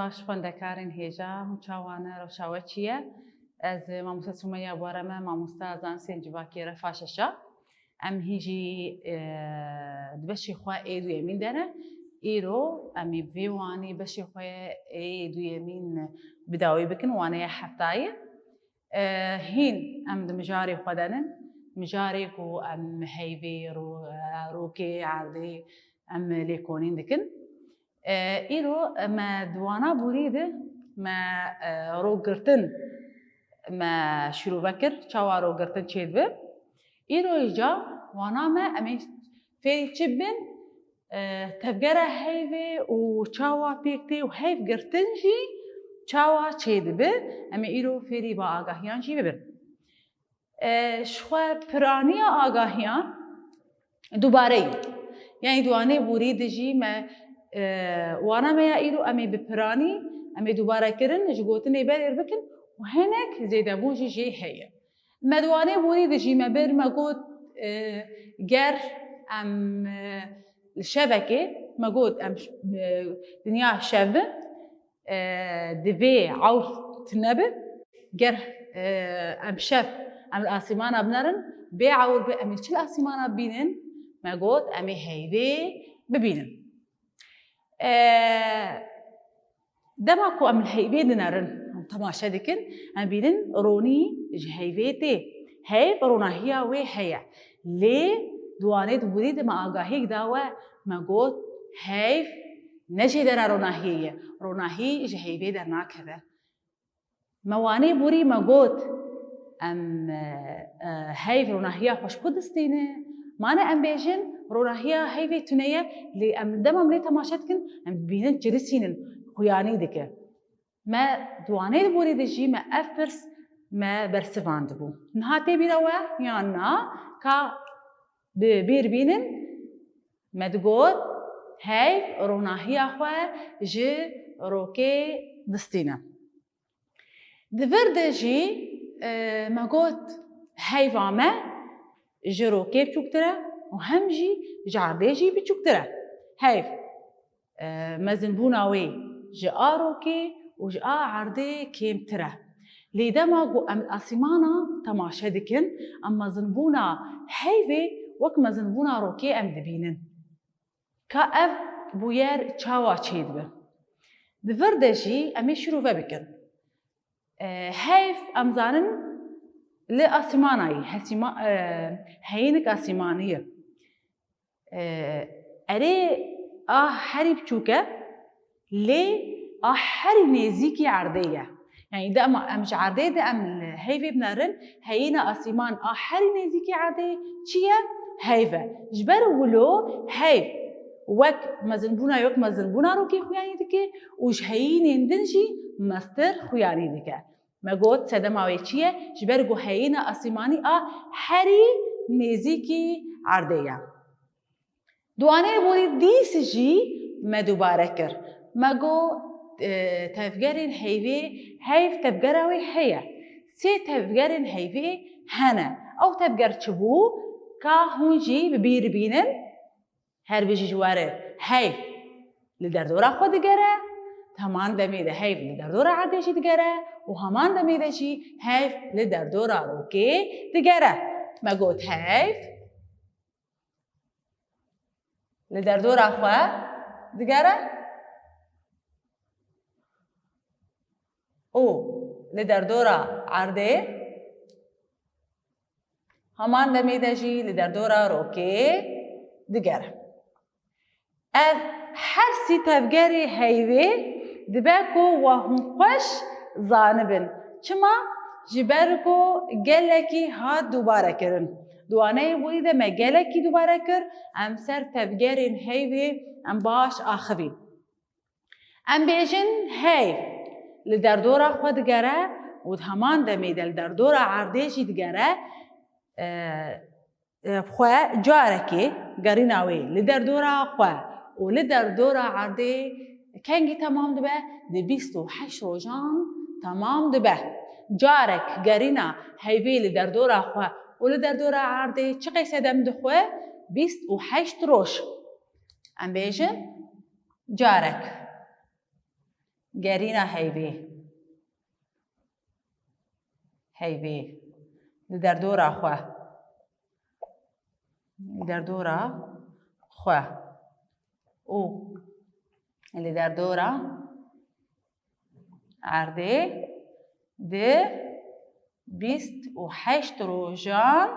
باش خوێندەکارین هێژا هەموو چاوانە ڕەوشاوە چییە؟ ئەز مامۆستا سومەیە بوارەمە مامۆستا زانستێن جیڤاکێرە فاشەشە ئەم هیژی بەشی خوا ئێ دوێمین دەرە ئیرۆ ئەمی ڤێوانی بەشی خۆیە ئێ دوێمین بداوی بکن وانەیە هەفتایە هین ئەم مژارێ خۆدەنن مژارێک و ئەم هەیڤێ ڕووکێ عاردێ ئەم لێکۆنین دکن ئیرۆ مە دوانا بوریدە مە ڕۆگرتن مە شروع کرد چاوا ڕۆگرتن چێت بێ ئیرۆ ئیجا وانامە ئەمێ فێری چ بن تەفگەرە هەیڤێ و چاوا پێکتێ و هەیڤ گرتن ژی چاوا چێ دەبێ ئەمێ ئیرۆ فێری با ئاگاهیان ژی ببن شخوا پرانیە ئاگاهیان دووبارەی یعنی دوانێ بوری دژی مە وانامەیە ئیرۆ ئەمێ بپرانی ئەمێ دووبارەکردن ji gotinê berêr bikin û hinek zêdebûn jî jê heye me diwanê borî dijî me bir me got ger em li şevekê me got em dinya şev bin divê ewr tune bi ger em şev em li asîmana binerin bê ewr bi em ê çi li asîmana bînin me got em ê heyvê bibînin دما کو ام الهیبه دنرن تماشا دکن ام بینن رونی جهیبه تی هیب روناهیا و هیا لی دوانه دوری دما آگاهی داوا مگود هیب نجی در روناهی جهیبه در ناکده موانه بوری مگود ام هیب روناهیا خوش کدستینه مانه ام بیجن روناهیا هیبه تنیه لی ام دما لی تماشا دکن ام بینن جرسینن خویانی دکه ما دوانه بوری دجی ما افرس ما برسواند بو نهاتی بیروا یا نه که بیر بینن ما دگود هی روناهی آخوا جی روکی دستینه دور دجی ما گود هی وامه جی روکی بچوکتره و هم جی جارده جی بچوکتره هی مزنبوناوی جا روكي وجا عرضي كيم ترى ليدما جو ام الاسيمانا تماشا دكن اما زنبونا هيفي وكما زنبونا روكي ام دبينن كاف بوير تشاوا تشيد به دفردجي امي شروع بكن هيف ام زانن لاسيماناي هسيما هينك اسيمانيه اري حريب چوكه لي أحري نزيكي عردية يعني ده مش عردية ده أم هيفي بنرن هينا أسيمان أحري نزيكي عردية چيا هيفا جبر ولو هيف وك مزنبونا يوك مزنبونا روكي خوياني دكي وش هين يندنجي مستر خوياني دكي ما قلت سدماوي چيا جبر جو هينا أسيماني أحري نزيكي عردية دواني بولي ديس جي ما دوباره كر ماگو تفجرين هيفي هيف تفجروي هيا سي تفجرين هيفي هنا او تفجر چبو كهونجي ببير بينن هر بيجي جواره هيف لدردورا خود دگره همان دميده هيف لدردورا عدشي دگره و همان دميده شي هيف لدردورا روكي دگره ماگو هيف لدردورا خو دگره او لدردورا عرضه همان دمیده جی لدردورا روکه دگره از هر سی تفگری هیوی دبکو و هم خوش زانبن چما جبرکو گلکی ها دوباره کرن دوانه بویده ما گلکی دوباره کر ام سر تفگرین هیوی ام باش آخوی ام بیجن هیو لدردورا خود دگره و همان دمیده لدردورا عردیشی دگره خواه جارکی گریناوی لدردورا خواه و لدردورا عردی کنگی تمام دبه دی 28 روزان تمام دبه جارک گرینا هیوی لدردورا خواه و لدردورا عردی چه قیسه دم دخواه 28 روز ام بیجن جارک gerîna heyvê. Heyvê li derdora xwe. Li derdora xwe. û li derdora erdê di 28 rojan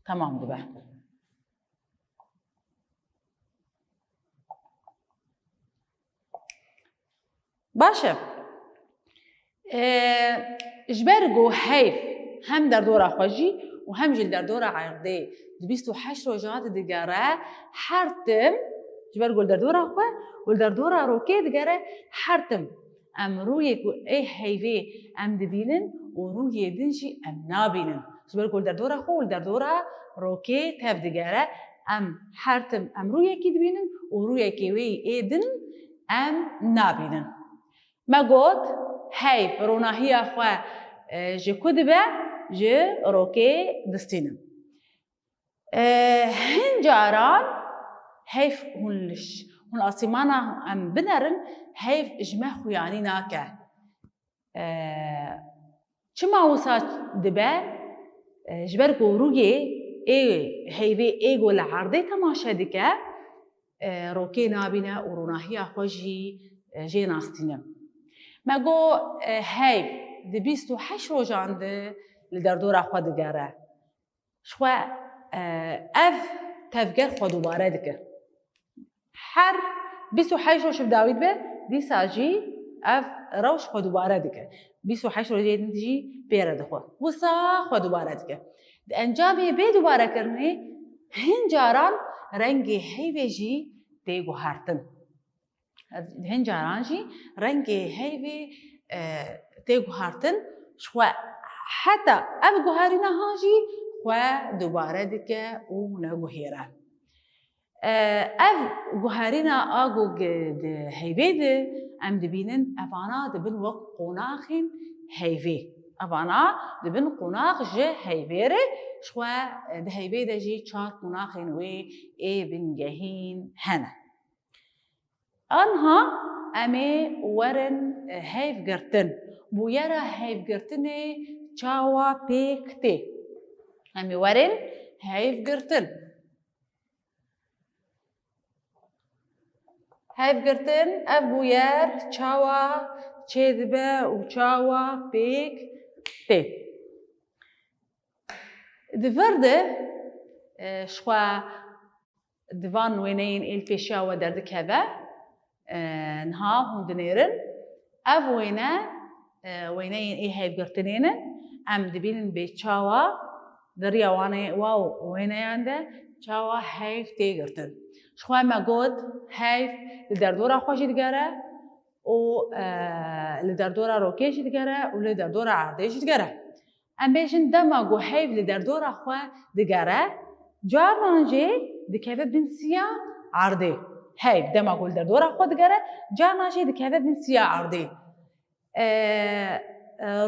tamam dibe. Baş e. Ji ber ku heyv hem derdora xwe jî û hem jî li derdora erdê di 28 rojan de digere her tim ji ber ku li derdora xwe û li derdora rokê digere her tim em rûyê ku ê heyvê em dibînin û rûyê din jî em nabînin. Ji ber ku li derdora xwe û li derdora rokê tev digere em her tim em rûyekî dibînin û rûyekê wê ê din em nabînin. Me got heyv ronahiya xwe ji ku dibe ji rokê distînin. Hin caran heyv hûn asîmana em binerin heyv ji me xuyanî nake. Çima wisa dibe? Ji ber ku rûyê ê heyvê ê ku li erdê temaşe dike rokê nabîne û ronahiya xwe jî jê nastîne. Me got heyv di 28 rojan de li derdora xwe digere. Ji xwe ev tevger xwe dubare dike. Her 28 roj bi dawî dibe, dîsa jî ev rewş xwe dubare dike. 28 rojê din jî pêre dixwe. Wisa xwe dubare dike. Di encamê bê dubarekirinê hin caran rengê heyvê jî tê guhertin. Hin caran jî rengê heyvê tê guhertin ji xwe heta ev guherîneha jî xwe dubare dike û neguhêre. Ev guherîna a ku di heyvê de em dibînin evana dibin wek qonaxên heyvê. Evana dibin qonax ji heyvê re ji xwe di heyvê de jî 4 qonaxên wê ê bingehîn hene. Anha em ê werin heyv girtin. Bûyera heyvgirtinê çawa pêk tê. Em ê werin heyv girtin. Heyvgirtin ev bûyer çawa çê dibe û çawa pêk tê. Di vir de ji xwe divan wêneyên êlpêşiya we derdikeve niha hûn dinêrin. Ev wêne wêneyên ê heyvgirtinê ne em dibînin bê çawa diriya wêneyan de çawa heyv tê girtin. Ji xwe me got heyv li derdora xwe jî digere û li derdora rokê jî digere û li derdora erdê jî digere. Em bêjin dema ku heyv li derdora xwe digere, caran jê dikeve bin siya erdê. Heyv dema ku li derdora xwe digere, caran jê dikeve bin siya erdê.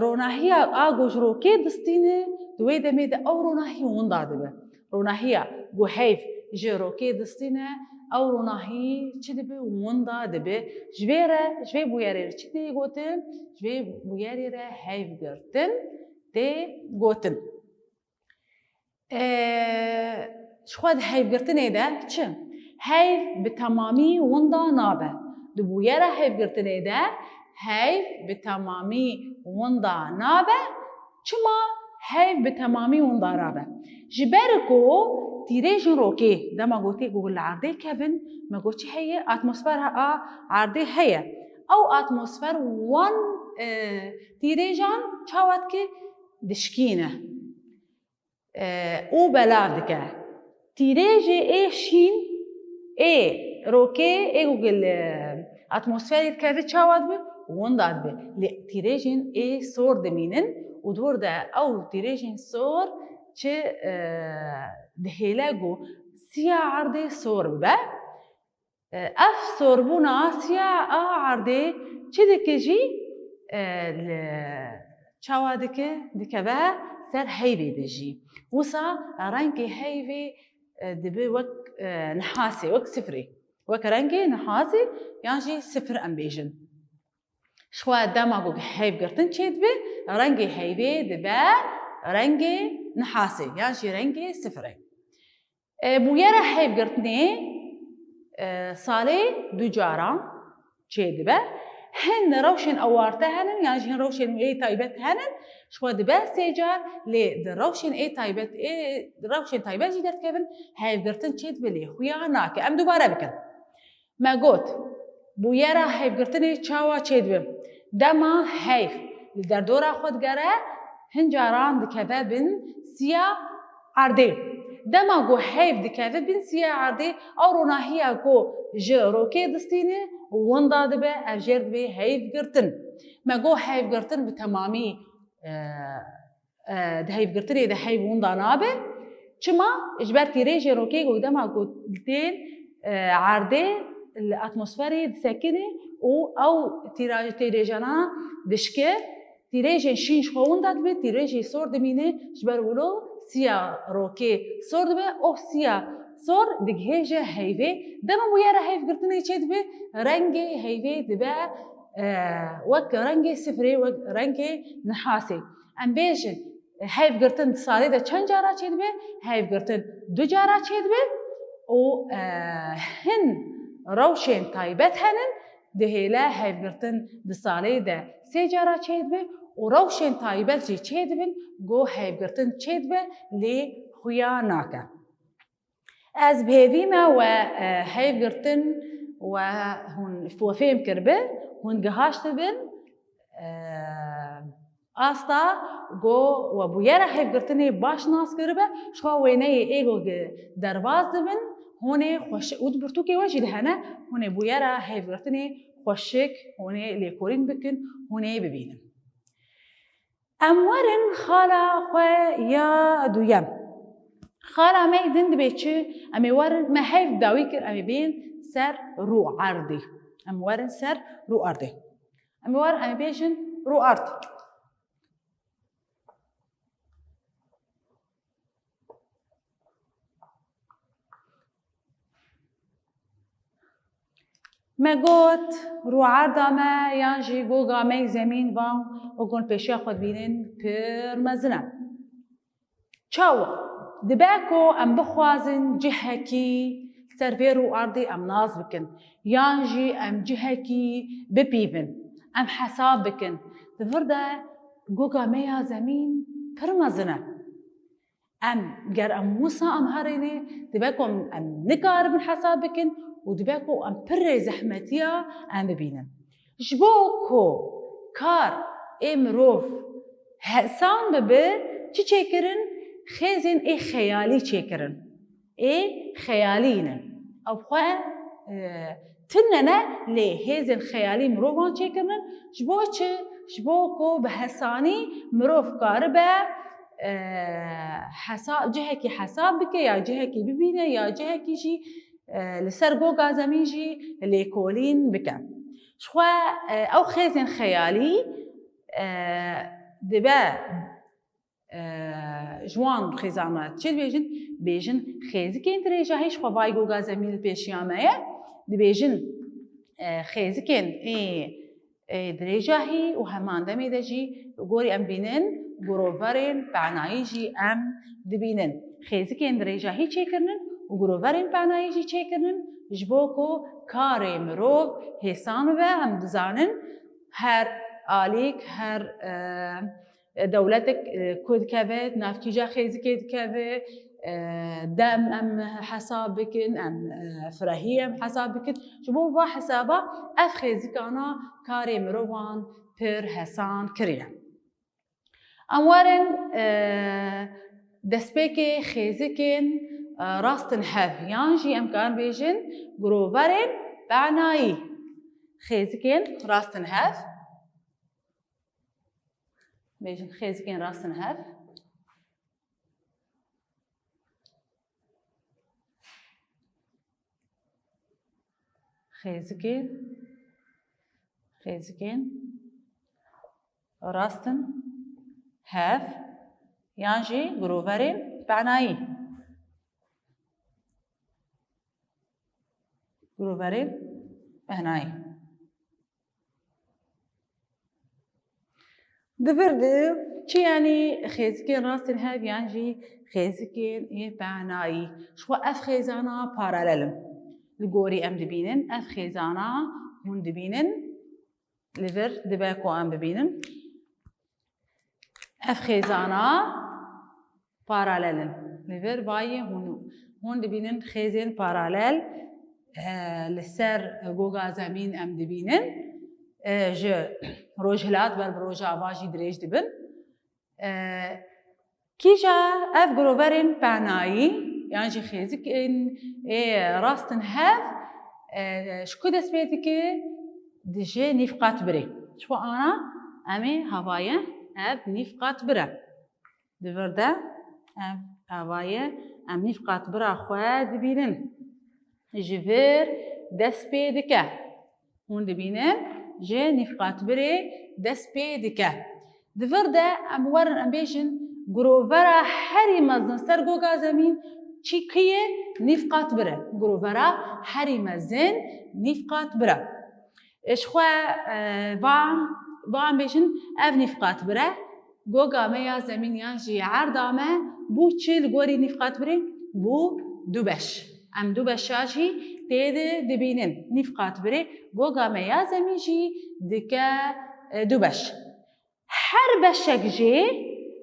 Ronahiya a ku ji rokê distîne di wê demê de ew ronahî winda dibe. Ronahiya ku heyv ji rokê distîne ew ronahî çi dibe winda dibe. Ji vê re ji vê bûyerê re çi tê gotin? Ji vê bûyerê re heyvgirtin tê gotin. Ji xwe di heyvgirtinê de çi? Heyv bi temamî winda nabe. Di bûyera heyvgirtinê de heyv bi temamî winda nabe. Çima heyv bi temamî winda rabe? Ji ber ku tîrêjên rokê dema gotê ku li erdê kevin, me got çi heye? Atmosfera a erdê heye. Ew atmosfer wan tîrêjan çawa dike? Dişkîne û belav dike. Tîrêjê ê şîn ê rokê ê ku li atmosferê dikeve çawa dibe? Winda dibe. Lê tîrêjên ê sor dimînin û di wir de ew tîrêjên sor çi dihêle ku siya erdê sor bibe. Ev sorbûna siya a erdê çi dike jî? Çawa dike? Dikeve ser heyvê de jî. Wisa rengê heyvê dibe wek nihasê, wek sifrê. Wek rengê nihasê yan jî sifir em bêjin. شخوا دما گو هیف گرتن چید به رنگ هیوی دبه رنگ نحاسی یعنی چی رنگ صفره بویره هیف گرتنی سالی دو جاران چید به هن روشن اوارته هنن یعنی هن روشن ای تایبت هنن شخوا دبه سیجار لی در روشن ای تایبت جیدت کبن هیف گرتن چید به لی خویا ناکه ام دوباره بکن ما گوت بویره هیف گرتنی چاوا چید به دما هیف در دورا خود گره هنجاران دکوه بن سیا عرده دما گو هیف دکوه بن سیا عرده او روناهیا گو جروکی دستینه وندا دبه افجر دبه هیف گرتن ما گو هیف گرتن به تمامی ده هیف گرتنی ده هیف وندا نابه چما اجبر تیره جروکی گو دما گو دلتین عرده الاتمosferi سکنه او تیراژنا دشکه تیراژن شین شخون داد به تیراژی سور دمینه جبر ولو سیا روکی سور دبه او سیا سور دگهجه هیوی دم بویره هیف گرتنی چید به رنگ هیوی دبه وک رنگ صفری وک رنگ نحاسی ام بیشن هیف گرتن سالی ده چند جارا چید به هیف گرتن دو جارا چید به او هن روشن تایبت هنن دهیله هیف گرتن دسالی ده سه جارا چید به و روشن تایبت جی چید بین گو هیف گرتن چید به لی خویا ناکه از بهویمه و هیف گرتن و هون فوفیم کربه هون گهاشت بین آستا گو و بویره هیف گرتنی باش ناس کربه شوا وینه ایگو درواز دبن هونه خوش اود برتو که واجد هنه هونه بویره هیف گرتنی خوشک هونه لیکورین بکن هونه ببینم امورن خالا خو یا دویم خالا ما دند بیچه امی ورن ما هیف داوی کر امی بین سر رو عرضی امی ورن سر رو عرضی امی ورن امی بیشن رو عرض ما گوت رو عرضه ما یانجی گوگا می زمین وام و گون پیشی خود بینن پر مزنم چاو دباکو ام بخوازن جهکی سرفي رو عرضي ام ناز بكن یانجی ام جهکی ببیون ام حساب بكن دفرده گوگا میا زمین پر مزنه ام گر ام موسى ام هريني دباكو ام نكار من حساب بكن ودباكو ام پر زحمتيا ام ببینن جبوكو کار امروف حسان ببه چی چیکرن خیزن ای خیالی چیکرن ای خیالینه او خواه تننه لی هیزن خیالی مروفان چیکرن جبوكو بحسانی مروف کار به حساب جهكي حساب بك يا جهكي ببينه يا جهكي جي لسر جوجا زمين جي ليكولين بك شخوا او خيزن خيالي دبا جوان خزامات چه بیجن خیزی که انتری جاهیش خو وای جوجا زمین پیشیامه دبیجن خیزی که درجاهی و همان دمی دجی گوری ام بینن گروورین بعنایجی ام دبینن خیزی که درجاهی چه کردن و گروورین بعنایجی چه کردن جبوکو کاری مروب حسان و هم دزانن هر آلیک هر دولتك كود كذا نافكيجا خيزي كيد كذا دم ام حسابكن ام فرهيه ام حسابكن شبو با حسابا اف خيزي كانا كاري مروان پر حسان كريا امورن دسبيكي خيزيكن راستن هف يانجي امكان بيجن جروفرن بعناي خيزيكن راستن هف بیشتر خیزکن راستن هف خیزکن راستن هف یانجی گروورین بعنایی گروورین بعنایی دفرد چی یعنی خیزکین راستن هاو یعنی جی خیزکین بعنایی شو اف خیزانا پاراللم لگوری ام دبینن اف خیزانا هون دبینن لفر دباکو ام ببینن اف خیزانا پاراللن لفر بایی هون دبینن خیزین پارالل لسر گوگا زمین ام دبینن ج روجهلات بر روج آواجی دریج دبن کیجا اف گروورین بعنایی یعنی جی خیزک این راستن هف شکو دست بیدی که دیجه نفقات بره شو آنا امی هوایه اف نفقات بره دورده اف هوایه ام نفقات بره خواه دبینن جویر دست بیدی که هون دبینن جه نفقات بره دست بیدی که دورده ام ورن ام بیشن گروورا هری مزن سر گوگا زمین چی کیه نفقات بره گروورا هری مزن نفقات بره اشخوا وام بیشن اف نفقات بره گوگا میا زمین یانجی عردامه بو چل گوری نفقات بره بو دو بش ام دو بشاجی تیده دبینن نفقات بره گوگا میا زمین جی دکه دو بش هر بشک جی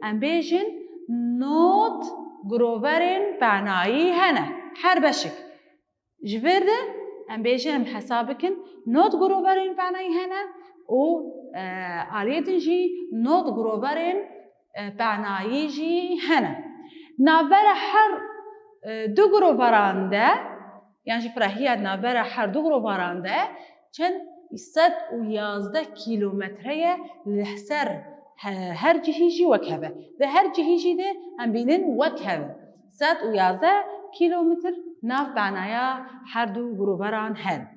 ام بیشن نوت گروورین بعنایی هنه هر بشک جورده ام بیشن ام حسابکن نوت گروورین بعنایی هنه و آلیتن جی نوت گروورین بعنایی جی هنه ناور هر دو گروورانده یعنی فرهیت ناور هر دو گروورانده چند 111 کیلومتره لحسر هر جهیجی وکهوه ده هر جهیجی ده هم بینن وکهوه 111 کیلومتر ناف بعنایا هر دو گرووران هن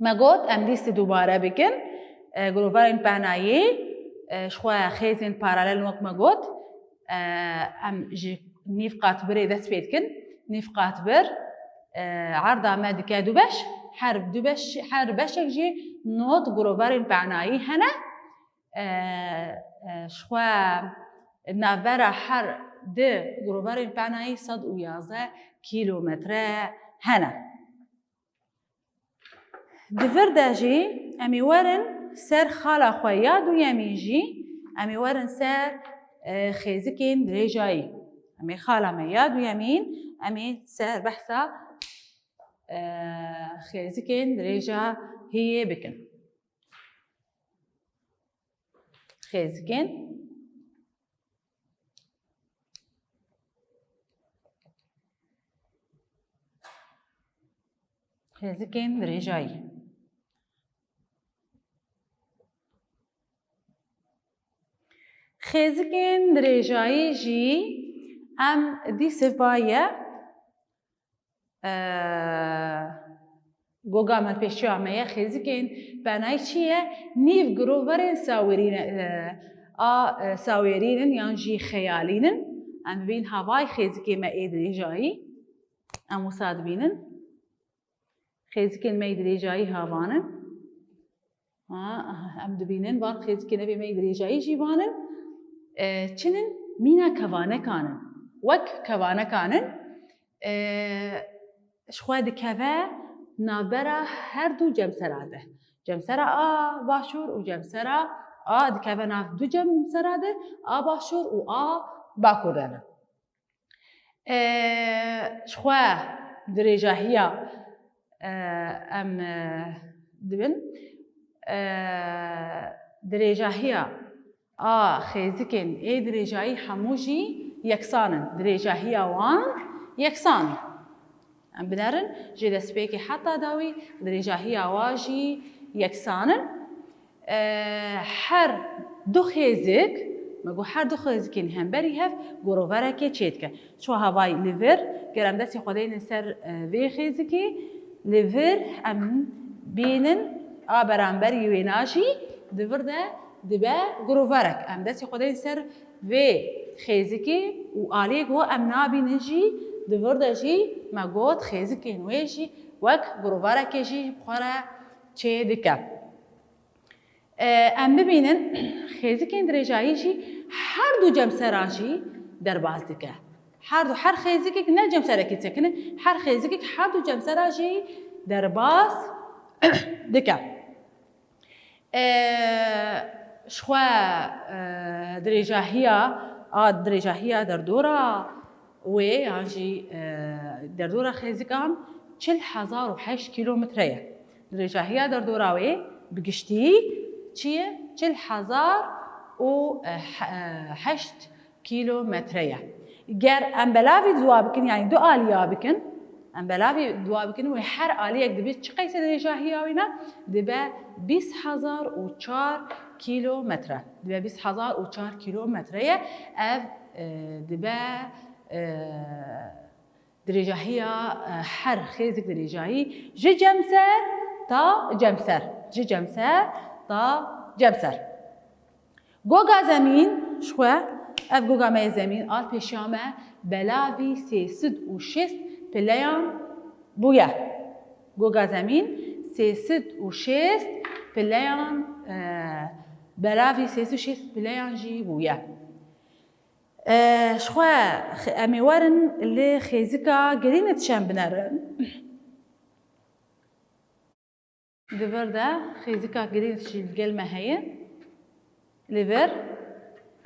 ما گوت ام لیست دوباره بکن گروورین بعنایی شخواه خیزین پارالل وک ما گوت ام نفقات بره دست بید کن نفقات بر عرضه ما دکه دو بش هر بشک جی نوت گروورین بعنایی هنه شخوا ناور هر ده گروورین بعنایی 111 کیلومتره هنه دفرده جی امی ورن سر خالا خویاد و یمی جی امی ورن سر خیزکین دریجایی امی خالا میاد و یمین امی سر بحثا خیزکین دریجا هی بکن خیزکین دریجایی خیزکین دریجایی جی ام دی سفایه گوگا من پیشی آمیه خیزکین بنای چیه نیف گروورین ساویرینن یان جی خیالینن ام بین هوای خیزکین ما ایدریجایی ام وصاد بینن خیزکین ما ایدریجایی هوانن ام دبینن وان خیزکین ما ایدریجایی جیوانن چنن مینا کوانه کانن وک کوانه کانن شخواه دکوه نابرا هر دو جمسراده جمسرا باشور و جمسرا دکوه ناف دو جمسراده باشور و باکوردانه شخواه دریجاهیا ام دبن دریجاهیا خیزکن ای دریجایی هموجی یکسانن دریجاهیا وان یکسان ام بنرن جي دست بيكي حتى داوي درجاهي واجي يكسانن هر دو خيزك مگو هر دو خيزكين هم بري هف گرووركي چيتكه شو هواي ليفر گرم دستی خودين سر وي خيزكي ليفر ام بينن برانبري ويناجي دفر ده دبا گروورك ام دستی خودين سر وي خيزكي و آليك هو ام نابي نجي دورده جی مگود خیزکین ویجی وک گروواره که جی بخوره چه دکه ام ببینن خیزکین درجایی جی هر دو جمسرا جی درباز دکه هر خیزکی نه جمسرا کی تکنه هر خیزکی هر دو جمسرا جی درباز دکه شخوا درجاهیا در دورا و هاجی در دورا خیزکان 40,008 کیلومتره درجاهیا در دورا و بگشتی چیه 40,008 کیلومتره گر ام بلاوی دوا بکن یعنی دو آلیا بکن ام بلاوی دوا بکن و هر آلیه دبی چه قیس درجاهیا وینا دبی 20,004 کیلومتره دبی 20,004 کیلومتره اف دبی درجاهیا هر خیزک درجایی جمسر تا جمسر تا جمسر گوگا زمین شوه اف گوگا می زمین آل پیشامه بلاوی 306 پلیان بویا گوگا زمین 306 پلیان بلاوی 306 پلیان جی بویا شوه امیوارن اللي خیزکا گرینت شن بنرن دفرده خیزکا گرینت شی القلمه هي ليفر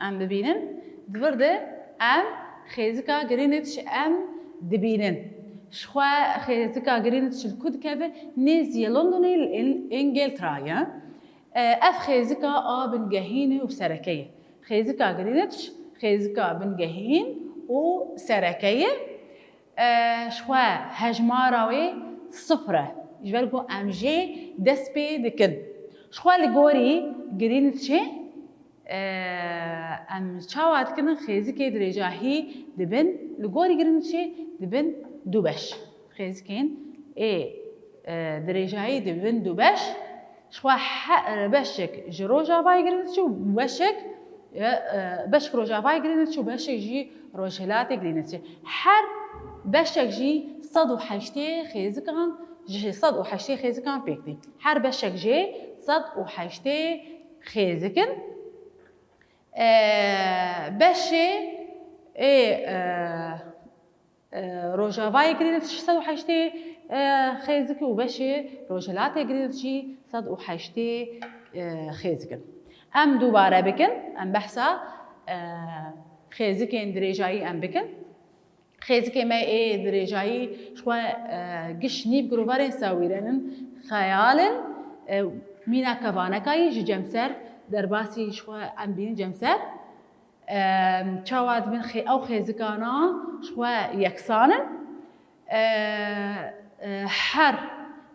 ام ببینن دفرده ام خیزکا گرینت ش ام دبینن شخوا خیزکا گرینت ش الكود كافه نيزي لندن انجلترا يا اف خیزکا بن جهينه وسركيه خیزکا گرینت خیزکا بن جهين وسركيه شخوا هجماراوي صفره جبركو ام جي دسبي دكن شخوا لغوري جرينت شي ام چاوات كن خيزكي درجاهي دبن لغوري جرينت شي دبن دوبش خيزكين درجاهي دبن دوبش شخوا بشك جروجا فاي جرينت شو بشك بشك روجا فاي جرينت شو بشك جي روجلاتي جرينت شي حر بشك جي صدو حشتي خيزكان جي صد وحشتي خيزكان بيكتي هر بشك جي صد وحشتي خيزكن بشي روجافاي قريت صد وحشتي خيزكي وبشي روجلاتي قريت شي صد وحشتي خيزكن ام دوباره بكن ام بحثا خيزكين درجاي ام بكن خيزكي ما درجاي شوى قش نيب جروفارين ساويرن خيالن مينا كفانكاي جي جمسر درباسي شوى ام بين جمسر تشاواد من او خيزكانا شوى يكسانن حر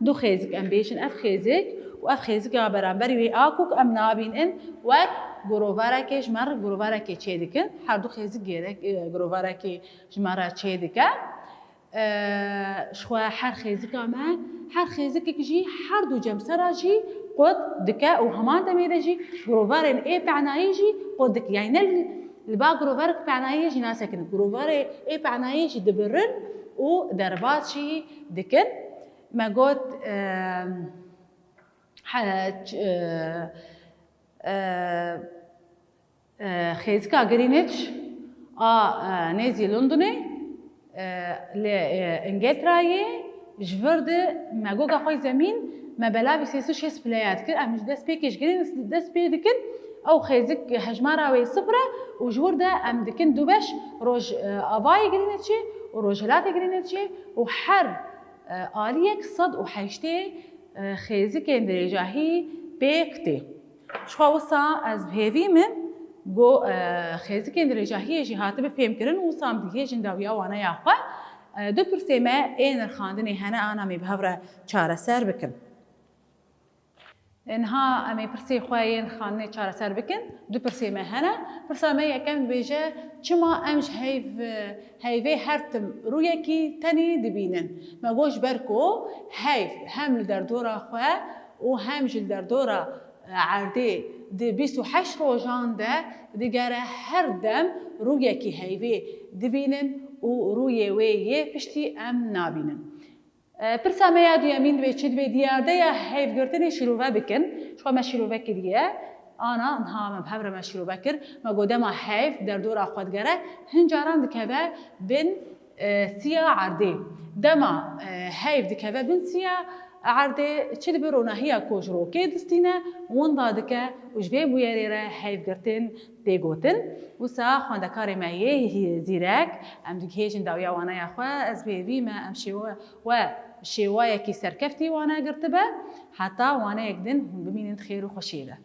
دو خيزك ام بيشن اف خيزك واف خيزك برانبري وي اكوك ام نابين ان وك گرووارکی جمر گرووارکی چه دکن هر دو خیزی گرووارکی جمره چه دکه شوا هر خیزی کامه هر خیزی که جی هر دو جمسرا جی قد دکه و همان دمیده جی گرووارن ای پعنایی جی قد دکه یعنی لبا گرووارک پعنایی جی ناسکن گرووار ای پعنایی جی دبرن و دربات جی دکن ما قد خيزكا غرينتش نيزي لندني لإنجلتراي جفرد ما جوجا خوي زمين ما بلا بيسيسو شيس بلايات كل أمش دس بيكش غرينتش دس بيدكن أو خيزك هجمارة وي صفرة وجوردا أم دكن دوبش روج أباي غرينتشي وروجلاتي غرينتشي وحر آليك صد وحيشتي خيزك اندرجاهي بيكتي شو وصا از بهوی من گو خیزی که درجاهی جهات به فهم کردن وصام دیگه جنداویا وانا یاخوا دو پرسیمه این خواندنی هنه آنا می بهوره چاره سر بکن انها امی پرسی خواهین خواندنی چاره سر بکن دو پرسیمه هنه پرسیمه یکم بیجه چما امش هیوی هرتم روی کی تنی دبینن ما گوش برکو هیف هم در دورا خواه و هم جل در دورا عردي دي 28 روجان ده ديجاره هر دم رويكي هيفي دبينن و رويه ويه بشتي ام نابينن پرسا ما یادو یمین دوی چی دوی دیارده یا هیف گرتنی شروع بکن شو ما شروع کردیه آنا انها من بحبر ما شروع بکر ما قدام هیف در دور آخواد گره هنجاران دکبه بن سیا عرضه دما هیف دکبه بن سیا عرضه چی برونا هي کوجرو که دستینه وان دادکه وجبه بویره هیف گرتن دیگوتن وسا خواندکار مایه زیرک ام دیگهیجن داویا وانا یا خوا از بیبی ما ام شوا و شوايه كي سركفتي وانا قرتبه حتى وانا يقدن هم بمين خير وخشيده